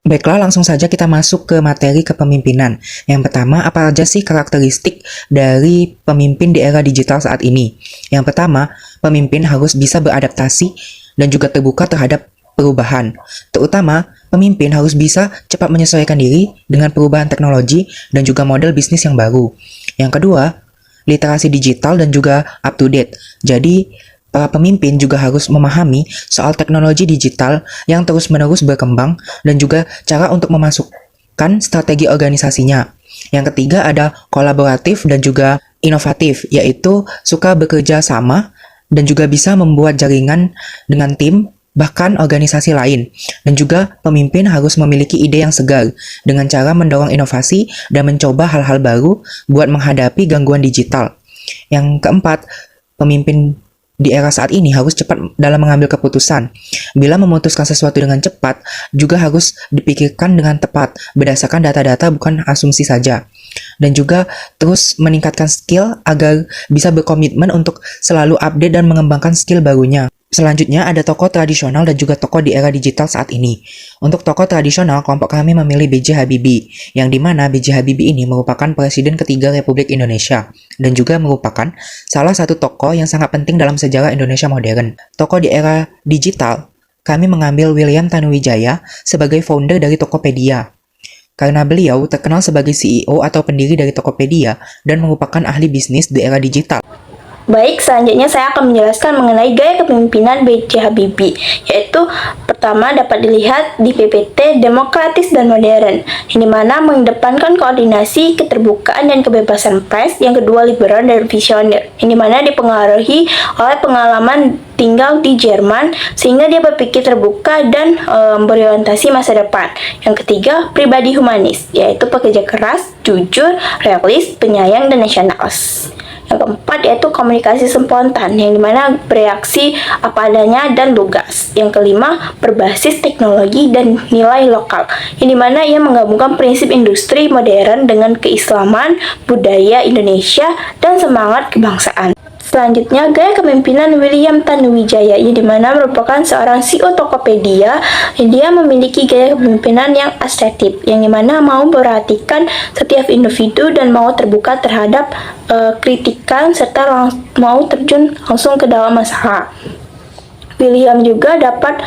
Baiklah, langsung saja kita masuk ke materi kepemimpinan. Yang pertama, apa aja sih karakteristik dari pemimpin di era digital saat ini? Yang pertama, pemimpin harus bisa beradaptasi dan juga terbuka terhadap perubahan. Terutama, pemimpin harus bisa cepat menyesuaikan diri dengan perubahan teknologi dan juga model bisnis yang baru. Yang kedua, literasi digital dan juga up to date. Jadi, para pemimpin juga harus memahami soal teknologi digital yang terus-menerus berkembang dan juga cara untuk memasukkan strategi organisasinya. Yang ketiga ada kolaboratif dan juga inovatif, yaitu suka bekerja sama dan juga bisa membuat jaringan dengan tim bahkan organisasi lain. Dan juga pemimpin harus memiliki ide yang segar dengan cara mendorong inovasi dan mencoba hal-hal baru buat menghadapi gangguan digital. Yang keempat, pemimpin di era saat ini harus cepat dalam mengambil keputusan. Bila memutuskan sesuatu dengan cepat, juga harus dipikirkan dengan tepat, berdasarkan data-data bukan asumsi saja. Dan juga terus meningkatkan skill agar bisa berkomitmen untuk selalu update dan mengembangkan skill barunya. Selanjutnya ada tokoh tradisional dan juga tokoh di era digital saat ini. Untuk tokoh tradisional, kelompok kami memilih B.J. Habibie, yang dimana B.J. Habibie ini merupakan Presiden ketiga Republik Indonesia, dan juga merupakan salah satu tokoh yang sangat penting dalam sejarah Indonesia modern. Tokoh di era digital, kami mengambil William Tanuwijaya sebagai founder dari Tokopedia. Karena beliau terkenal sebagai CEO atau pendiri dari Tokopedia dan merupakan ahli bisnis di era digital. Baik, selanjutnya saya akan menjelaskan mengenai gaya kepemimpinan B.J. Habibie, yaitu pertama dapat dilihat di PPT demokratis dan modern, yang dimana mengedepankan koordinasi, keterbukaan, dan kebebasan pers, yang kedua liberal dan visioner, yang dimana dipengaruhi oleh pengalaman tinggal di Jerman, sehingga dia berpikir terbuka dan berorientasi masa depan. Yang ketiga, pribadi humanis, yaitu pekerja keras, jujur, realis, penyayang, dan nasionalis. Yang keempat yaitu komunikasi spontan, yang dimana bereaksi apa adanya dan lugas. Yang kelima, berbasis teknologi dan nilai lokal, yang dimana ia menggabungkan prinsip industri modern dengan keislaman, budaya Indonesia, dan semangat kebangsaan. Selanjutnya, gaya kepemimpinan William Tanuwijaya, yang dimana merupakan seorang CEO Tokopedia. Dia memiliki gaya kepemimpinan yang asertif, yang dimana mau memperhatikan setiap individu dan mau terbuka terhadap kritikan serta mau terjun langsung ke dalam masalah. William juga dapat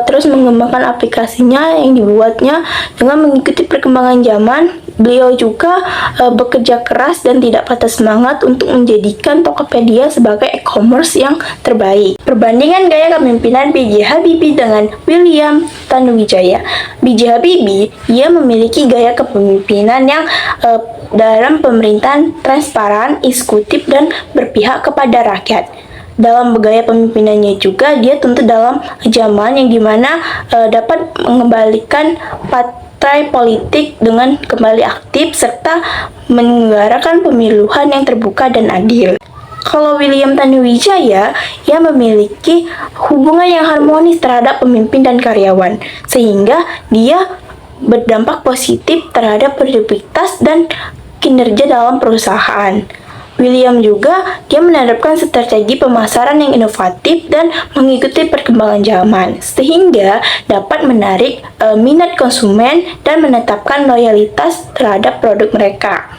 terus mengembangkan aplikasinya yang dibuatnya dengan mengikuti perkembangan zaman. Beliau juga bekerja keras dan tidak patah semangat untuk menjadikan Tokopedia sebagai e-commerce yang terbaik. Perbandingan gaya kepemimpinan B.J. Habibie dengan William Tanuwijaya. B.J. Habibie, ia memiliki gaya kepemimpinan yang dalam pemerintahan transparan, eksekutif, dan berpihak kepada rakyat. Dalam gaya pemimpinannya juga, dia tentu dalam zaman yang dimana dapat mengembalikan partai politik dengan kembali aktif serta menyelenggarakan pemilihan yang terbuka dan adil. Kalau William Tanuwijaya, ia memiliki hubungan yang harmonis terhadap pemimpin dan karyawan, sehingga dia berdampak positif terhadap produktivitas dan kinerja dalam perusahaan. William juga, dia menerapkan strategi pemasaran yang inovatif dan mengikuti perkembangan zaman, sehingga dapat menarik minat konsumen dan menetapkan loyalitas terhadap produk mereka.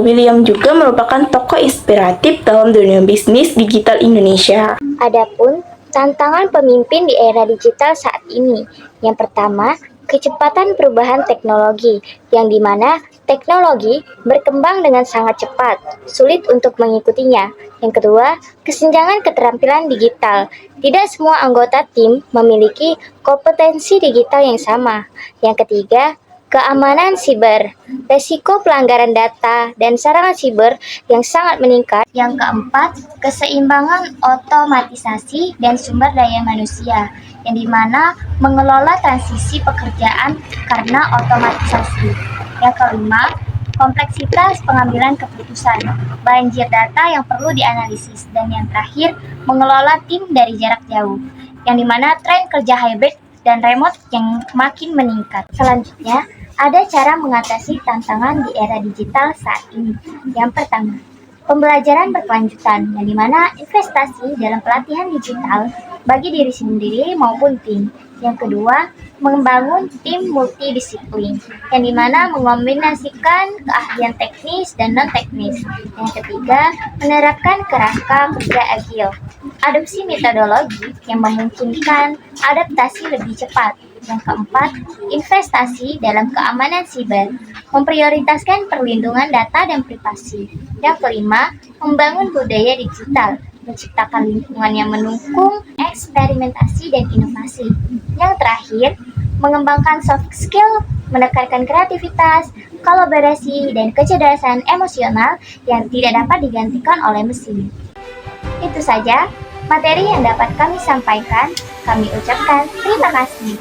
William juga merupakan tokoh inspiratif dalam dunia bisnis digital Indonesia. Adapun tantangan pemimpin di era digital saat ini, yang pertama, kecepatan perubahan teknologi, yang dimana teknologi berkembang dengan sangat cepat, sulit untuk mengikutinya. Yang kedua, kesenjangan keterampilan digital. Tidak semua anggota tim memiliki kompetensi digital yang sama. Yang ketiga, keamanan siber, resiko pelanggaran data dan serangan siber yang sangat meningkat. Yang keempat, keseimbangan otomatisasi dan sumber daya manusia, yang dimana mengelola transisi pekerjaan karena otomatisasi. Yang kelima, kompleksitas pengambilan keputusan, banjir data yang perlu dianalisis. Dan yang terakhir, mengelola tim dari jarak jauh, yang dimana tren kerja hybrid dan remote yang makin meningkat. Selanjutnya, ada cara mengatasi tantangan di era digital saat ini. Yang pertama, pembelajaran berkelanjutan, yang dimana investasi dalam pelatihan digital bagi diri sendiri maupun tim. Yang kedua, membangun tim multidisiplin, yang dimana mengombinasikan keahlian teknis dan non-teknis. Yang ketiga, menerapkan kerangka kerja agil. Adopsi metodologi yang memungkinkan adaptasi lebih cepat. Yang keempat, investasi dalam keamanan siber, memprioritaskan perlindungan data dan privasi. Yang kelima, membangun budaya digital, menciptakan lingkungan yang mendukung eksperimentasi dan inovasi. Yang terakhir, mengembangkan soft skill, menekankan kreativitas, kolaborasi, dan kecerdasan emosional yang tidak dapat digantikan oleh mesin. Itu saja materi yang dapat kami sampaikan. Kami ucapkan terima kasih.